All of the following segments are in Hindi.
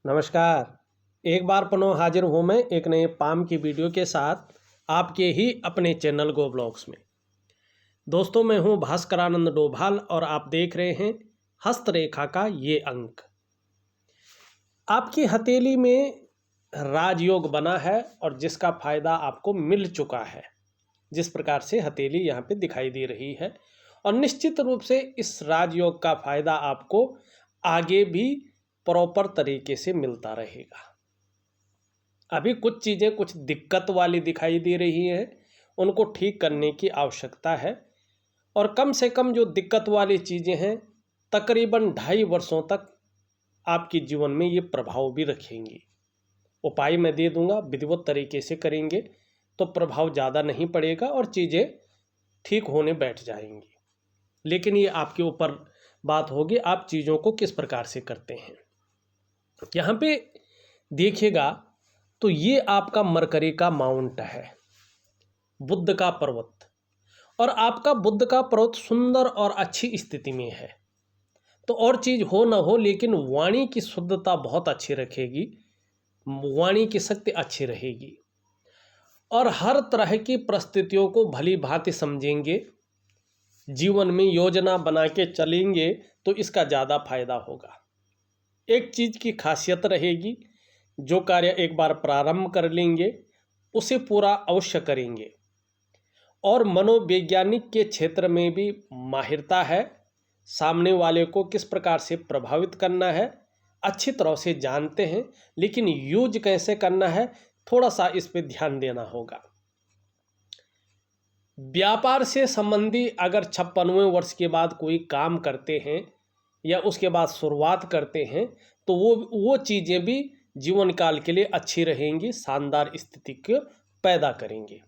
नमस्कार। एक बार पुनः हाजिर हूँ मैं एक नए पाम की वीडियो के साथ आपके ही अपने चैनल गो ब्लॉग्स में। दोस्तों, मैं हूँ भास्करानंद डोभाल और आप देख रहे हैं हस्तरेखा का ये अंक। आपकी हथेली में राजयोग बना है और जिसका फायदा आपको मिल चुका है, जिस प्रकार से हथेली यहाँ पे दिखाई दे रही है। और निश्चित रूप से इस राजयोग का फायदा आपको आगे भी प्रॉपर तरीके से मिलता रहेगा। अभी कुछ चीज़ें कुछ दिक्कत वाली दिखाई दे रही हैं, उनको ठीक करने की आवश्यकता है। और कम से कम जो दिक्कत वाली चीज़ें हैं तकरीबन 2.5 वर्षों तक आपके जीवन में ये प्रभाव भी रखेंगी। उपाय मैं दे दूंगा, विधिवत तरीके से करेंगे तो प्रभाव ज़्यादा नहीं पड़ेगा और चीज़ें ठीक होने बैठ जाएंगी। लेकिन ये आपके ऊपर बात होगी, आप चीज़ों को किस प्रकार से करते हैं। यहाँ पे देखिएगा तो ये आपका मरकरी का माउंट है, बुध का पर्वत। और आपका बुध का पर्वत सुंदर और अच्छी स्थिति में है। तो और चीज़ हो ना हो, लेकिन वाणी की शुद्धता बहुत अच्छी रखेगी, वाणी की शक्ति अच्छी रहेगी और हर तरह की परिस्थितियों को भली भांति समझेंगे, जीवन में योजना बना के चलेंगे तो इसका ज़्यादा फायदा होगा। एक चीज़ की खासियत रहेगी, जो कार्य एक बार प्रारंभ कर लेंगे उसे पूरा अवश्य करेंगे। और मनोवैज्ञानिक के क्षेत्र में भी माहिरता है, सामने वाले को किस प्रकार से प्रभावित करना है अच्छी तरह से जानते हैं, लेकिन यूज कैसे करना है थोड़ा सा इस पे ध्यान देना होगा। व्यापार से संबंधी अगर 56वें वर्ष के बाद कोई काम करते हैं या उसके बाद शुरुआत करते हैं तो वो चीज़ें भी जीवन काल के लिए अच्छी रहेंगी, शानदार स्थिति को पैदा करेंगे।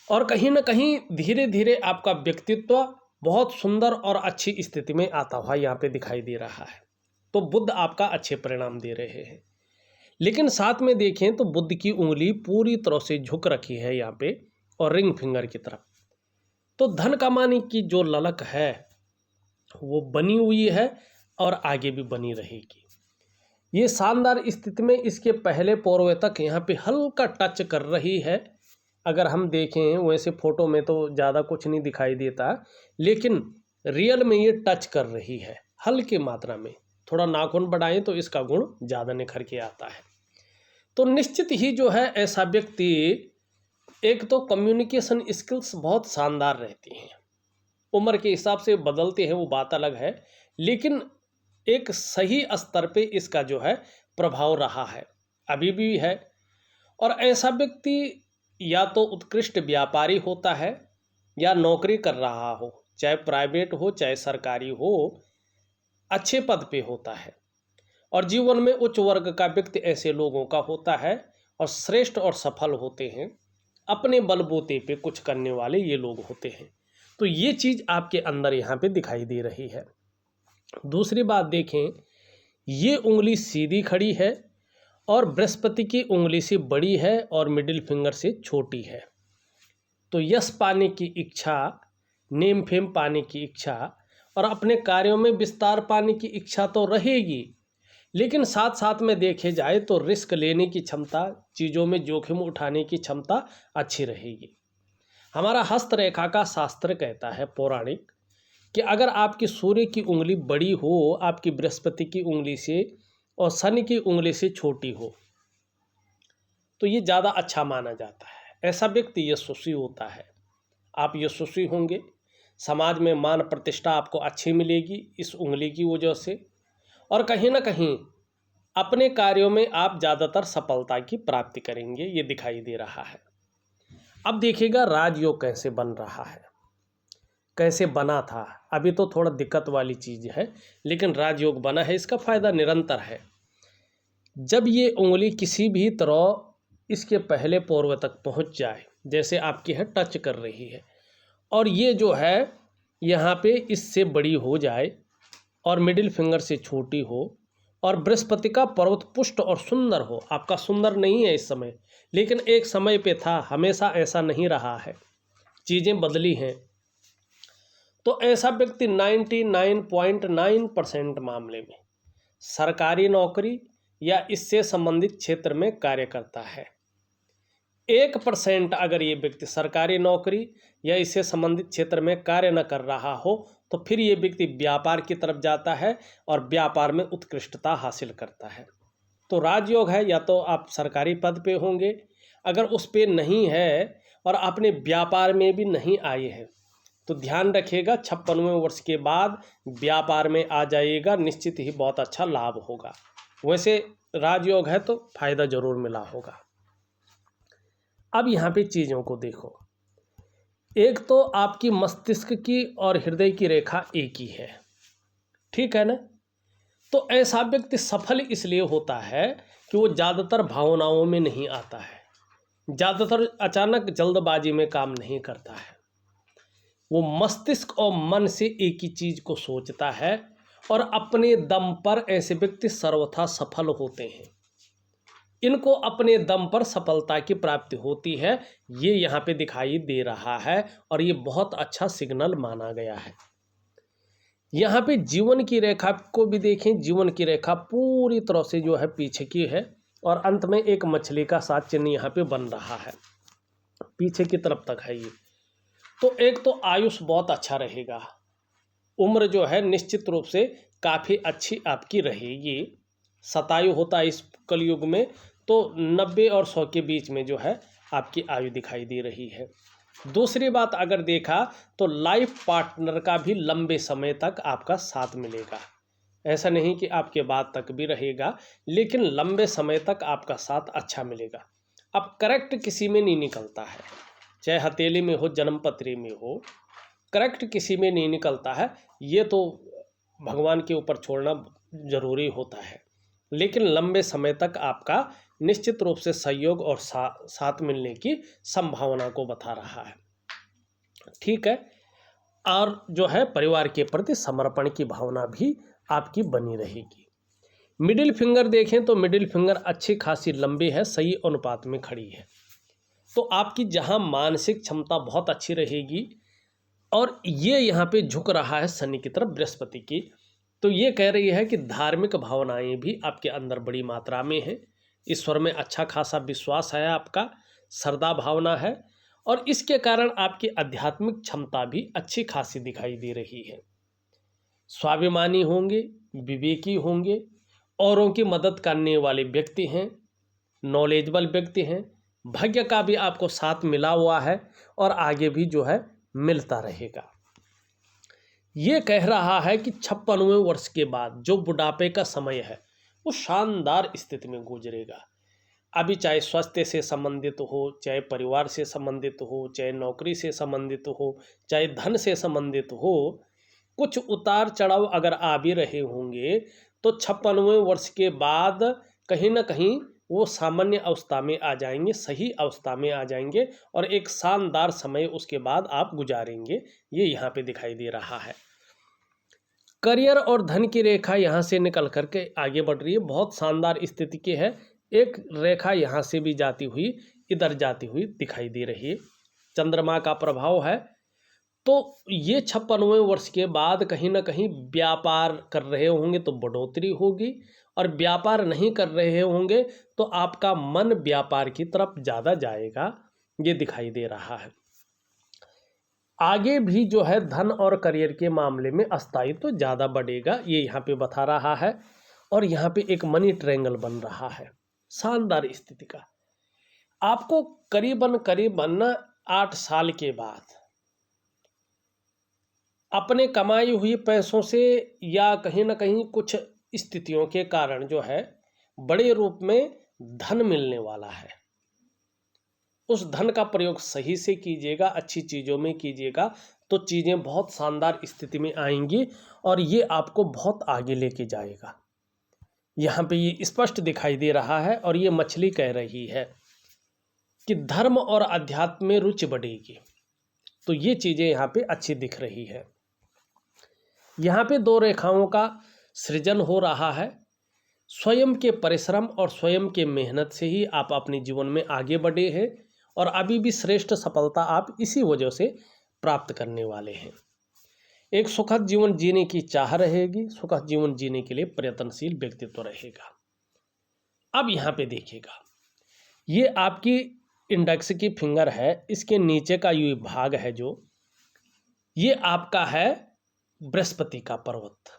और कहीं ना कहीं धीरे धीरे आपका व्यक्तित्व बहुत सुंदर और अच्छी स्थिति में आता हुआ यहाँ पे दिखाई दे रहा है। तो बुध आपका अच्छे परिणाम दे रहे हैं। लेकिन साथ में देखें तो बुध की उंगली पूरी तरह से झुक रखी है यहाँ पे और रिंग फिंगर की तरफ। तो धन कमाने की जो ललक है वो बनी हुई है और आगे भी बनी रहेगी। ये शानदार स्थिति में इसके पहले पौरवे तक यहाँ पे हल्का टच कर रही है। अगर हम देखें वैसे फ़ोटो में तो ज़्यादा कुछ नहीं दिखाई देता, लेकिन रियल में ये टच कर रही है हल्की मात्रा में। थोड़ा नाखून बढ़ाएं तो इसका गुण ज़्यादा निखर के आता है। तो निश्चित ही जो है ऐसा व्यक्ति, एक तो कम्युनिकेशन स्किल्स बहुत शानदार रहती हैं, उम्र के हिसाब से बदलते हैं वो बात अलग है, लेकिन एक सही स्तर पे इसका जो है प्रभाव रहा है, अभी भी है। और ऐसा व्यक्ति या तो उत्कृष्ट व्यापारी होता है या नौकरी कर रहा हो, चाहे प्राइवेट हो चाहे सरकारी हो, अच्छे पद पे होता है। और जीवन में उच्च वर्ग का व्यक्ति ऐसे लोगों का होता है और श्रेष्ठ और सफल होते हैं, अपने बलबूते पे कुछ करने वाले ये लोग होते हैं। तो ये चीज़ आपके अंदर यहाँ पे दिखाई दे रही है। दूसरी बात देखें, ये उंगली सीधी खड़ी है और बृहस्पति की उंगली से बड़ी है और मिडिल फिंगर से छोटी है। तो यश पाने की इच्छा, नेम फेम पाने की इच्छा और अपने कार्यों में विस्तार पाने की इच्छा तो रहेगी, लेकिन साथ साथ में देखे जाए तो रिस्क लेने की क्षमता, चीज़ों में जोखिम उठाने की क्षमता अच्छी रहेगी। हमारा हस्तरेखा का शास्त्र कहता है पौराणिक कि अगर आपकी सूर्य की उंगली बड़ी हो, आपकी बृहस्पति की उंगली से और शनि की उंगली से छोटी हो, तो ये ज़्यादा अच्छा माना जाता है। ऐसा व्यक्ति यशस्वी होता है। आप यशस्वी होंगे, समाज में मान प्रतिष्ठा आपको अच्छी मिलेगी इस उंगली की वजह से, और कहीं ना कहीं अपने कार्यों में आप ज़्यादातर सफलता की प्राप्ति करेंगे, ये दिखाई दे रहा है। अब देखिएगा राजयोग कैसे बन रहा है, कैसे बना था। अभी तो थोड़ा दिक्कत वाली चीज़ है, लेकिन राजयोग बना है, इसका फायदा निरंतर है। जब ये उंगली किसी भी तरह इसके पहले पौरवे तक पहुंच जाए, जैसे आपकी है टच कर रही है, और ये जो है यहाँ पे इससे बड़ी हो जाए और मिडिल फिंगर से छोटी हो, और बृहस्पति का पर्वत पुष्ट और सुंदर हो। आपका सुंदर नहीं है इस समय, लेकिन एक समय पे था, हमेशा ऐसा नहीं रहा है, चीज़ें बदली हैं। तो ऐसा व्यक्ति 99.9% मामले में सरकारी नौकरी या इससे संबंधित क्षेत्र में कार्य करता है। 1% अगर ये व्यक्ति सरकारी नौकरी या इससे संबंधित क्षेत्र में कार्य न कर रहा हो तो फिर ये व्यक्ति व्यापार की तरफ जाता है और व्यापार में उत्कृष्टता हासिल करता है। तो राजयोग है, या तो आप सरकारी पद पे होंगे, अगर उस पे नहीं है और अपने व्यापार में भी नहीं आए हैं तो ध्यान रखिएगा 56वें वर्ष के बाद व्यापार में आ जाइएगा, निश्चित ही बहुत अच्छा लाभ होगा। वैसे राजयोग है तो फायदा जरूर मिला होगा। अब यहाँ पे चीज़ों को देखो, एक तो आपकी मस्तिष्क की और हृदय की रेखा एक ही है, ठीक है ना। तो ऐसा व्यक्ति सफल इसलिए होता है कि वो ज़्यादातर भावनाओं में नहीं आता है, ज़्यादातर अचानक जल्दबाजी में काम नहीं करता है। वो मस्तिष्क और मन से एक ही चीज़ को सोचता है और अपने दम पर ऐसे व्यक्ति सर्वथा सफल होते हैं। इनको अपने दम पर सफलता की प्राप्ति होती है, ये यहाँ पे दिखाई दे रहा है और ये बहुत अच्छा सिग्नल माना गया है। यहाँ पे जीवन की रेखा को भी देखें, जीवन की रेखा पूरी तरह से जो है पीछे की है और अंत में एक मछली का सात चिन्ह यहाँ पे बन रहा है, पीछे की तरफ तक है ये। तो एक तो आयुष बहुत अच्छा रहेगा, उम्र जो है निश्चित रूप से काफ़ी अच्छी आपकी रहेगी। शतायु होता है इस कलयुग में, तो 90 और 100 के बीच में जो है आपकी आयु दिखाई दे रही है। दूसरी बात अगर देखा तो लाइफ पार्टनर का भी लंबे समय तक आपका साथ मिलेगा, ऐसा नहीं कि आपके बाद तक भी रहेगा, लेकिन लंबे समय तक आपका साथ अच्छा मिलेगा। अब करेक्ट किसी में नहीं निकलता है, चाहे हथेली में हो जन्मपत्री में हो, करेक्ट किसी में नहीं निकलता है, ये तो भगवान के ऊपर छोड़ना जरूरी होता है। लेकिन लंबे समय तक आपका निश्चित रूप से सहयोग और साथ मिलने की संभावना को बता रहा है, ठीक है। और जो है परिवार के प्रति समर्पण की भावना भी आपकी बनी रहेगी। मिडिल फिंगर देखें तो मिडिल फिंगर अच्छी खासी लंबी है, सही अनुपात में खड़ी है। तो आपकी जहां मानसिक क्षमता बहुत अच्छी रहेगी और ये यहाँ पे झुक रहा है शनि की तरफ, बृहस्पति की, तो ये कह रही है कि धार्मिक भावनाएं भी आपके अंदर बड़ी मात्रा में हैं। ईश्वर में अच्छा खासा विश्वास है, आपका श्रद्धा भावना है और इसके कारण आपकी आध्यात्मिक क्षमता भी अच्छी खासी दिखाई दे रही है। स्वाभिमानी होंगे, विवेकी होंगे, औरों की मदद करने वाले व्यक्ति हैं, नॉलेजेबल व्यक्ति हैं। भाग्य का भी आपको साथ मिला हुआ है और आगे भी जो है मिलता रहेगा। ये कह रहा है कि 56वें वर्ष के बाद जो बुढ़ापे का समय है वो शानदार स्थिति में गुजरेगा। अभी चाहे स्वास्थ्य से संबंधित हो, चाहे परिवार से संबंधित हो, चाहे नौकरी से संबंधित हो, चाहे धन से संबंधित हो, कुछ उतार चढ़ाव अगर आ भी रहे होंगे तो 56वें वर्ष के बाद कहीं ना कहीं वो सामान्य अवस्था में आ जाएंगे, सही अवस्था में आ जाएंगे और एक शानदार समय उसके बाद आप गुजारेंगे, ये यहाँ पे दिखाई दे रहा है। करियर और धन की रेखा यहाँ से निकल करके आगे बढ़ रही है, बहुत शानदार स्थिति की है। एक रेखा यहाँ से भी जाती हुई इधर जाती हुई दिखाई दे रही है, चंद्रमा का प्रभाव है। तो ये 56वें वर्ष के बाद कहीं ना कहीं व्यापार कर रहे होंगे तो बढ़ोतरी होगी और व्यापार नहीं कर रहे होंगे तो आपका मन व्यापार की तरफ ज़्यादा जाएगा, ये दिखाई दे रहा है। आगे भी जो है धन और करियर के मामले में स्थायित्व तो ज़्यादा बढ़ेगा, ये यहाँ पे बता रहा है। और यहाँ पे एक मनी ट्रायंगल बन रहा है शानदार स्थिति का। आपको करीबन 8 साल के बाद अपने कमाई हुई पैसों से या कहीं ना कहीं कुछ स्थितियों के कारण जो है बड़े रूप में धन मिलने वाला है। उस धन का प्रयोग सही से कीजिएगा, अच्छी चीज़ों में कीजिएगा तो चीज़ें बहुत शानदार स्थिति में आएंगी और ये आपको बहुत आगे लेके जाएगा। यहाँ पे ये स्पष्ट दिखाई दे रहा है और ये मछली कह रही है कि धर्म और अध्यात्म में रुचि बढ़ेगी, तो ये चीज़ें यहाँ पे अच्छी दिख रही है। यहाँ पे 2 रेखाओं का सृजन हो रहा है। स्वयं के परिश्रम और स्वयं के मेहनत से ही आप अपने जीवन में आगे बढ़े हैं और अभी भी श्रेष्ठ सफलता आप इसी वजह से प्राप्त करने वाले हैं। एक सुखद जीवन जीने की चाह रहेगी, सुखद जीवन जीने के लिए प्रयत्नशील व्यक्तित्व रहेगा। अब यहाँ पे देखिएगा, ये आपकी इंडेक्स की फिंगर है, इसके नीचे का ये भाग है जो, ये आपका है बृहस्पति का पर्वत,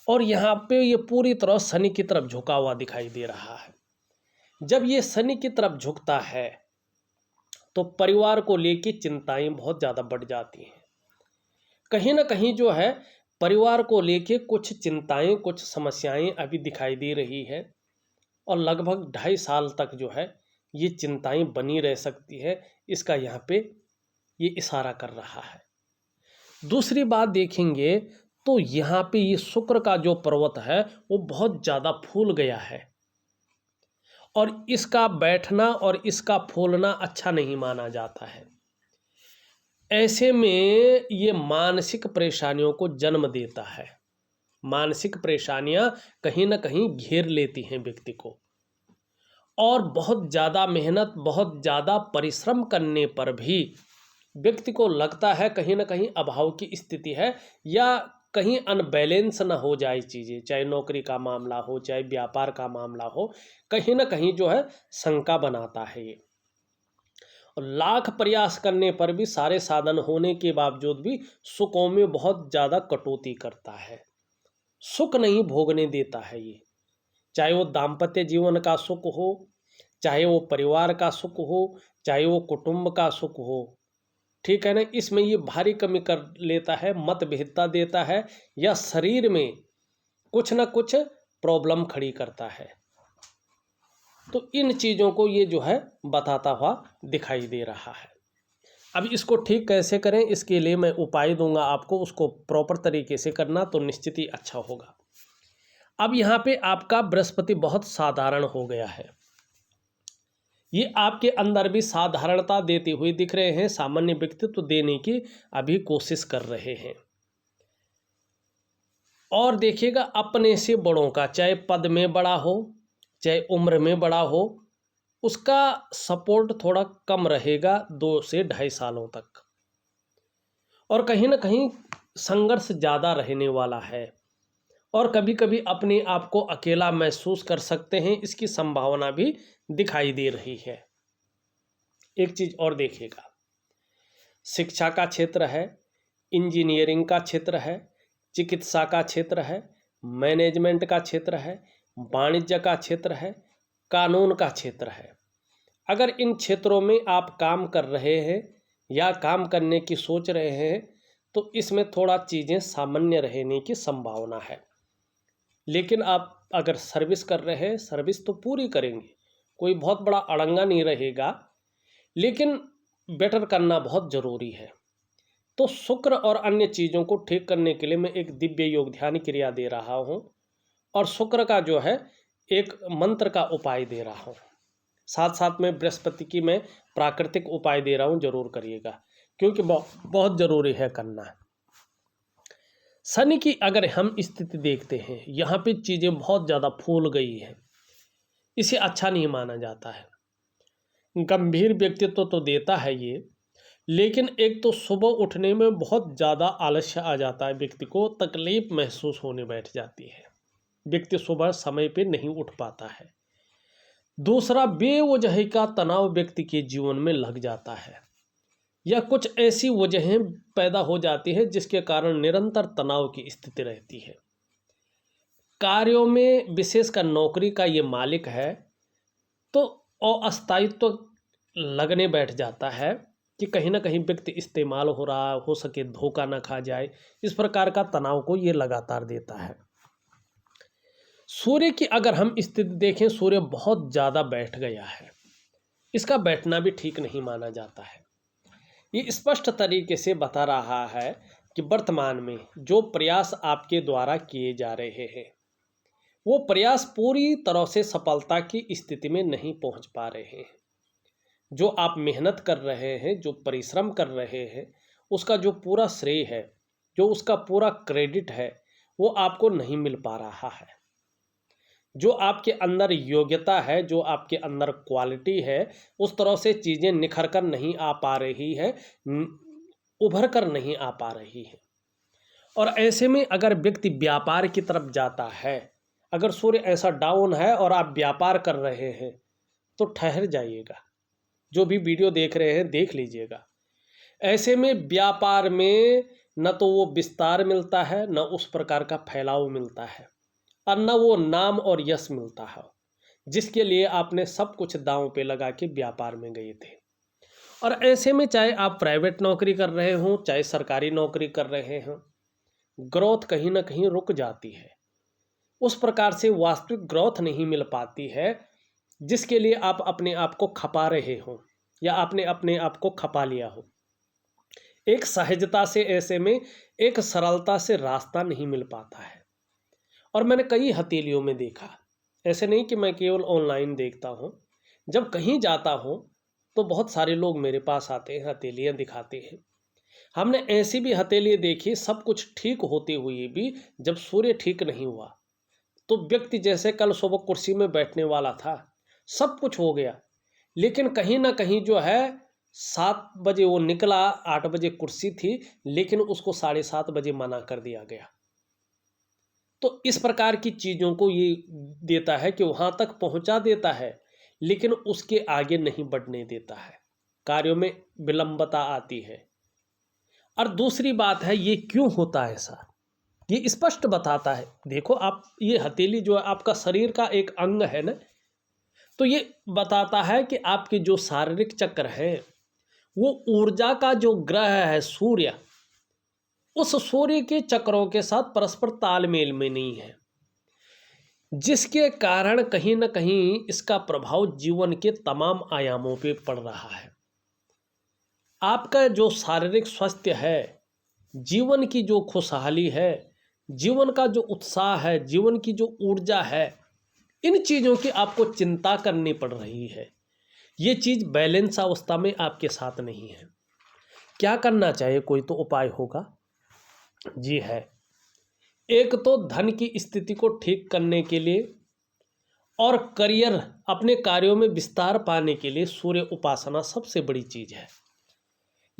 और यहाँ पे ये पूरी तरह शनि की तरफ झुका हुआ दिखाई दे रहा है। जब ये शनि की तरफ झुकता है तो परिवार को लेकर चिंताएं बहुत ज़्यादा बढ़ जाती हैं। कहीं ना कहीं जो है परिवार को लेके कुछ चिंताएं, कुछ समस्याएं अभी दिखाई दे रही है, और लगभग 2.5 साल तक जो है ये चिंताएं बनी रह सकती है, इसका यहाँ पे ये इशारा कर रहा है। दूसरी बात देखेंगे तो यहाँ पे ये शुक्र का जो पर्वत है वो बहुत ज़्यादा फूल गया है, और इसका बैठना और इसका फूलना अच्छा नहीं माना जाता है। ऐसे में ये मानसिक परेशानियों को जन्म देता है। मानसिक परेशानियां कहीं ना कहीं घेर लेती हैं व्यक्ति को, और बहुत ज़्यादा मेहनत, बहुत ज़्यादा परिश्रम करने पर भी व्यक्ति को लगता है कहीं ना कहीं अभाव की स्थिति है, या कहीं अनबैलेंस ना हो जाए चीज़ें, चाहे नौकरी का मामला हो, चाहे व्यापार का मामला हो, कहीं ना कहीं जो है शंका बनाता है ये। और लाख प्रयास करने पर भी, सारे साधन होने के बावजूद भी सुखों में बहुत ज़्यादा कटौती करता है, सुख नहीं भोगने देता है ये। चाहे वो दाम्पत्य जीवन का सुख हो, चाहे वो परिवार का सुख हो, चाहे वो कुटुंब का सुख हो, ठीक है ना, इसमें ये भारी कमी कर लेता है, मतभेदता देता है, या शरीर में कुछ ना कुछ प्रॉब्लम खड़ी करता है। तो इन चीज़ों को ये जो है बताता हुआ दिखाई दे रहा है। अब इसको ठीक कैसे करें, इसके लिए मैं उपाय दूंगा आपको, उसको प्रॉपर तरीके से करना तो निश्चित ही अच्छा होगा। अब यहाँ पे आपका बृहस्पति बहुत साधारण हो गया है, ये आपके अंदर भी साधारणता देते हुए दिख रहे हैं, सामान्य व्यक्तित्व देने की अभी कोशिश कर रहे हैं। और देखिएगा अपने से बड़ों का, चाहे पद में बड़ा हो, चाहे उम्र में बड़ा हो, उसका सपोर्ट थोड़ा कम रहेगा 2 से 2.5 सालों तक, और कहीं ना कहीं संघर्ष ज़्यादा रहने वाला है, और कभी कभी अपने आप को अकेला महसूस कर सकते हैं, इसकी संभावना भी दिखाई दे रही है। एक चीज़ और देखिएगा, शिक्षा का क्षेत्र है, इंजीनियरिंग का क्षेत्र है, चिकित्सा का क्षेत्र है, मैनेजमेंट का क्षेत्र है, वाणिज्य का क्षेत्र है, कानून का क्षेत्र है। अगर इन क्षेत्रों में आप काम कर रहे हैं या काम करने की सोच रहे हैं तो इसमें थोड़ा चीज़ें सामान्य रहने की संभावना है। लेकिन आप अगर सर्विस कर रहे हैं, सर्विस तो पूरी करेंगे, कोई बहुत बड़ा अड़ंगा नहीं रहेगा, लेकिन बेटर करना बहुत ज़रूरी है। तो शुक्र और अन्य चीज़ों को ठीक करने के लिए मैं एक दिव्य योग ध्यान क्रिया दे रहा हूँ, और शुक्र का जो है एक मंत्र का उपाय दे रहा हूँ, साथ साथ में बृहस्पति की मैं प्राकृतिक उपाय दे रहा हूँ, जरूर करिएगा क्योंकि बहुत ज़रूरी है करना। शनि की अगर हम स्थिति देखते हैं, यहाँ पे चीज़ें बहुत ज़्यादा फूल गई हैं, इसे अच्छा नहीं माना जाता है। गंभीर व्यक्तित्व तो देता है ये, लेकिन एक तो सुबह उठने में बहुत ज़्यादा आलस्य आ जाता है, व्यक्ति को तकलीफ महसूस होने बैठ जाती है, व्यक्ति सुबह समय पे नहीं उठ पाता है। दूसरा, बेवजह का तनाव व्यक्ति के जीवन में लग जाता है, या कुछ ऐसी वजहें पैदा हो जाती है जिसके कारण निरंतर तनाव की स्थिति रहती है। कार्यों में विशेषकर नौकरी का ये मालिक है तो अस्थायित्व लगने बैठ जाता है कि कहीं ना कहीं व्यक्ति इस्तेमाल हो रहा, हो सके धोखा ना खा जाए, इस प्रकार का तनाव को ये लगातार देता है। सूर्य की अगर हम स्थिति देखें, सूर्य बहुत ज़्यादा बैठ गया है, इसका बैठना भी ठीक नहीं माना जाता है। ये स्पष्ट तरीके से बता रहा है कि वर्तमान में जो प्रयास आपके द्वारा किए जा रहे हैं वो प्रयास पूरी तरह से सफलता की स्थिति में नहीं पहुंच पा रहे हैं। जो आप मेहनत कर रहे हैं, जो परिश्रम कर रहे हैं, उसका जो पूरा श्रेय है, जो उसका पूरा क्रेडिट है, वो आपको नहीं मिल पा रहा है। जो आपके अंदर योग्यता है, जो आपके अंदर क्वालिटी है, उस तरह से चीज़ें निखर कर नहीं आ पा रही है, उभर कर नहीं आ पा रही है। और ऐसे में अगर व्यक्ति व्यापार की तरफ जाता है, अगर सूर्य ऐसा डाउन है और आप व्यापार कर रहे हैं तो ठहर जाइएगा। जो भी वीडियो देख रहे हैं देख लीजिएगा। ऐसे में व्यापार में न तो वो विस्तार मिलता है, न उस प्रकार का फैलाव मिलता है, और न वो नाम और यश मिलता है जिसके लिए आपने सब कुछ दांव पे लगा के व्यापार में गए थे। और ऐसे में चाहे आप प्राइवेट नौकरी कर रहे हों, चाहे सरकारी नौकरी कर रहे हों, ग्रोथ कहीं ना कहीं रुक जाती है। उस प्रकार से वास्तविक ग्रोथ नहीं मिल पाती है जिसके लिए आप अपने आप को खपा रहे हो या आपने अपने आप को खपा लिया हो। एक सहजता से, ऐसे में एक सरलता से रास्ता नहीं मिल पाता है। और मैंने कई हथेलियों में देखा, ऐसे नहीं कि मैं केवल ऑनलाइन देखता हूँ, जब कहीं जाता हूँ तो बहुत सारे लोग मेरे पास आते हैं, हथेलियाँ दिखाते हैं। हमने ऐसी भी हथेली देखी, सब कुछ ठीक होते हुए भी जब सूर्य ठीक नहीं हुआ तो व्यक्ति जैसे कल सुबह कुर्सी में बैठने वाला था, सब कुछ हो गया, लेकिन कहीं ना कहीं जो है 7 बजे वो निकला, 8 बजे कुर्सी थी, लेकिन उसको 7:30 बजे मना कर दिया गया। तो इस प्रकार की चीज़ों को ये देता है कि वहाँ तक पहुँचा देता है लेकिन उसके आगे नहीं बढ़ने देता है, कार्यों में विलंबता आती है। और दूसरी बात है, ये क्यों होता है ऐसा, ये स्पष्ट बताता है। देखो आप, ये हथेली जो है आपका शरीर का एक अंग है ना, तो ये बताता है कि आपके जो शारीरिक चक्र हैं वो ऊर्जा का जो ग्रह है सूर्य, उस सूर्य के चक्रों के साथ परस्पर तालमेल में नहीं है, जिसके कारण कहीं ना कहीं इसका प्रभाव जीवन के तमाम आयामों पे पड़ रहा है। आपका जो शारीरिक स्वास्थ्य है, जीवन की जो खुशहाली है, जीवन का जो उत्साह है, जीवन की जो ऊर्जा है, इन चीज़ों की आपको चिंता करनी पड़ रही है। ये चीज़ बैलेंस अवस्था में आपके साथ नहीं है। क्या करना चाहिए? कोई तो उपाय होगा। जी है, एक तो धन की स्थिति को ठीक करने के लिए और करियर, अपने कार्यों में विस्तार पाने के लिए सूर्य उपासना सबसे बड़ी चीज़ है।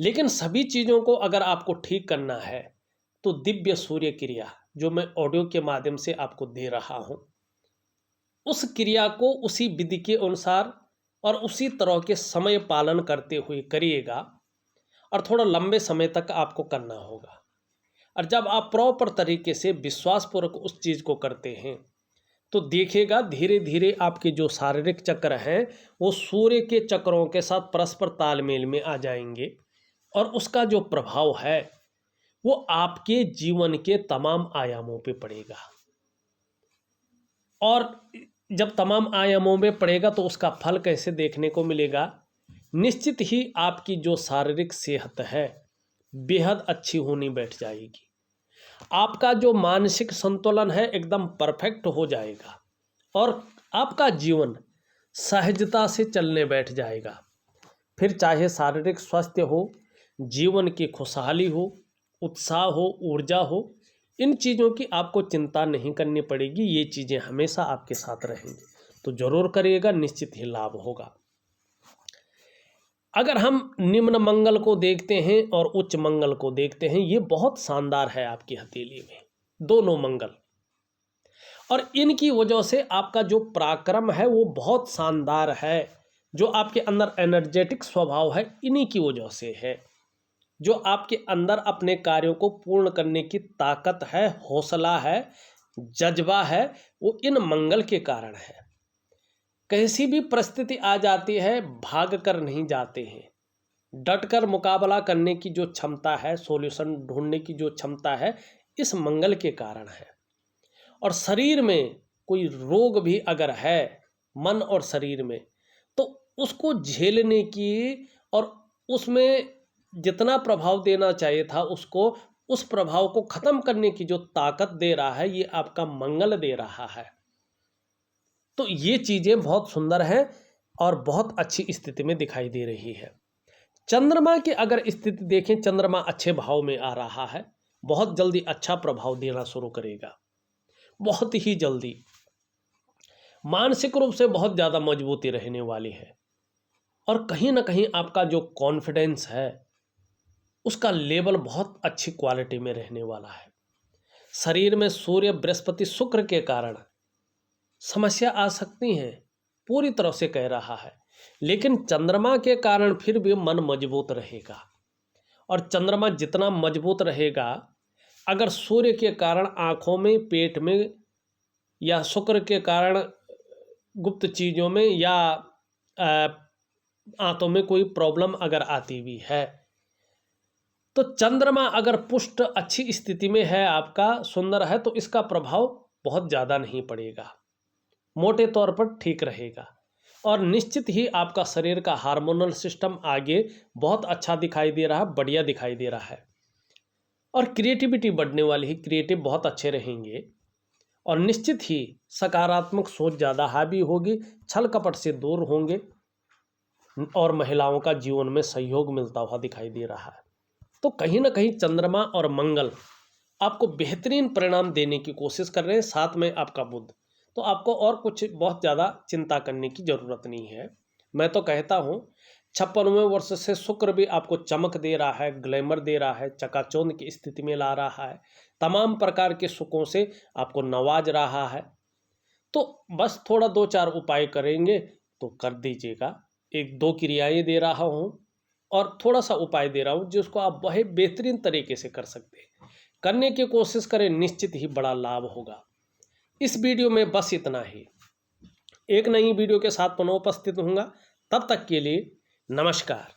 लेकिन सभी चीज़ों को अगर आपको ठीक करना है तो दिव्य सूर्य क्रिया जो मैं ऑडियो के माध्यम से आपको दे रहा हूँ, उस क्रिया को उसी विधि के अनुसार और उसी तरह के समय पालन करते हुए करिएगा, और थोड़ा लंबे समय तक आपको करना होगा। और जब आप प्रॉपर तरीके से विश्वासपूर्वक उस चीज़ को करते हैं तो देखिएगा धीरे धीरे आपके जो शारीरिक चक्र हैं वो सूर्य के चक्रों के साथ परस्पर तालमेल में आ जाएंगे, और उसका जो प्रभाव है वो आपके जीवन के तमाम आयामों पे पड़ेगा। और जब तमाम आयामों में पड़ेगा तो उसका फल कैसे देखने को मिलेगा? निश्चित ही आपकी जो शारीरिक सेहत है बेहद अच्छी होनी बैठ जाएगी। आपका जो मानसिक संतुलन है एकदम परफेक्ट हो जाएगा, और आपका जीवन सहजता से चलने बैठ जाएगा। फिर चाहे शारीरिक स्वास्थ्य हो, जीवन की खुशहाली हो, उत्साह हो, ऊर्जा हो, इन चीज़ों की आपको चिंता नहीं करनी पड़ेगी। ये चीज़ें हमेशा आपके साथ रहेंगी। तो जरूर करिएगा, निश्चित ही लाभ होगा। अगर हम निम्न मंगल को देखते हैं और उच्च मंगल को देखते हैं, ये बहुत शानदार है आपकी हथेली में, दोनों मंगल, और इनकी वजह से आपका जो पराक्रम है वो बहुत शानदार है। जो आपके अंदर एनर्जेटिक स्वभाव है इन्हीं की वजह से है। जो आपके अंदर अपने कार्यों को पूर्ण करने की ताकत है, हौसला है, जज्बा है, वो इन मंगल के कारण है। कैसी भी परिस्थिति आ जाती है भाग कर नहीं जाते हैं, डट कर मुकाबला करने की जो क्षमता है, सॉल्यूशन ढूंढने की जो क्षमता है, इस मंगल के कारण है। और शरीर में कोई रोग भी अगर है, मन और शरीर में, तो उसको झेलने की और उसमें जितना प्रभाव देना चाहिए था उसको, उस प्रभाव को खत्म करने की जो ताकत दे रहा है ये आपका मंगल दे रहा है। तो ये चीज़ें बहुत सुंदर हैं और बहुत अच्छी स्थिति में दिखाई दे रही है। चंद्रमा की अगर स्थिति देखें, चंद्रमा अच्छे भाव में आ रहा है, बहुत जल्दी अच्छा प्रभाव देना शुरू करेगा, बहुत ही जल्दी। मानसिक रूप से बहुत ज़्यादा मजबूती रहने वाली है, और कहीं ना कहीं आपका जो कॉन्फिडेंस है उसका लेवल बहुत अच्छी क्वालिटी में रहने वाला है। शरीर में सूर्य बृहस्पति शुक्र के कारण समस्या आ सकती हैं, पूरी तरह से कह रहा है। लेकिन चंद्रमा के कारण फिर भी मन मजबूत रहेगा, और चंद्रमा जितना मजबूत रहेगा, अगर सूर्य के कारण आँखों में, पेट में, या शुक्र के कारण गुप्त चीज़ों में या आंतों में कोई प्रॉब्लम अगर आती भी है, तो चंद्रमा अगर पुष्ट अच्छी स्थिति में है, आपका सुंदर है, तो इसका प्रभाव बहुत ज़्यादा नहीं पड़ेगा, मोटे तौर पर ठीक रहेगा। और निश्चित ही आपका शरीर का हार्मोनल सिस्टम आगे बहुत अच्छा दिखाई दे रहा है, बढ़िया दिखाई दे रहा है। और क्रिएटिविटी बढ़ने वाली है, क्रिएटिव बहुत अच्छे रहेंगे, और निश्चित ही सकारात्मक सोच ज़्यादा हावी होगी, छल कपट से दूर होंगे, और महिलाओं का जीवन में सहयोग मिलता हुआ दिखाई दे रहा है। तो कहीं ना कहीं चंद्रमा और मंगल आपको बेहतरीन परिणाम देने की कोशिश कर रहे हैं, साथ में आपका बुध। तो आपको और कुछ बहुत ज़्यादा चिंता करने की ज़रूरत नहीं है। मैं तो कहता हूँ 56वें वर्ष से शुक्र भी आपको चमक दे रहा है, ग्लैमर दे रहा है, चकाचौंध की स्थिति में ला रहा है, तमाम प्रकार के सुखों से आपको नवाज रहा है। तो बस थोड़ा 2-4 उपाय करेंगे तो कर दीजिएगा। 1-2 क्रियाएं दे रहा हूँ और थोड़ा सा उपाय दे रहा हूँ, जिसको आप बहुत बेहतरीन तरीके से कर सकते हैं। करने की कोशिश करें, निश्चित ही बड़ा लाभ होगा। इस वीडियो में बस इतना ही। एक नई वीडियो के साथ पुनः उपस्थित होऊंगा, तब तक के लिए नमस्कार।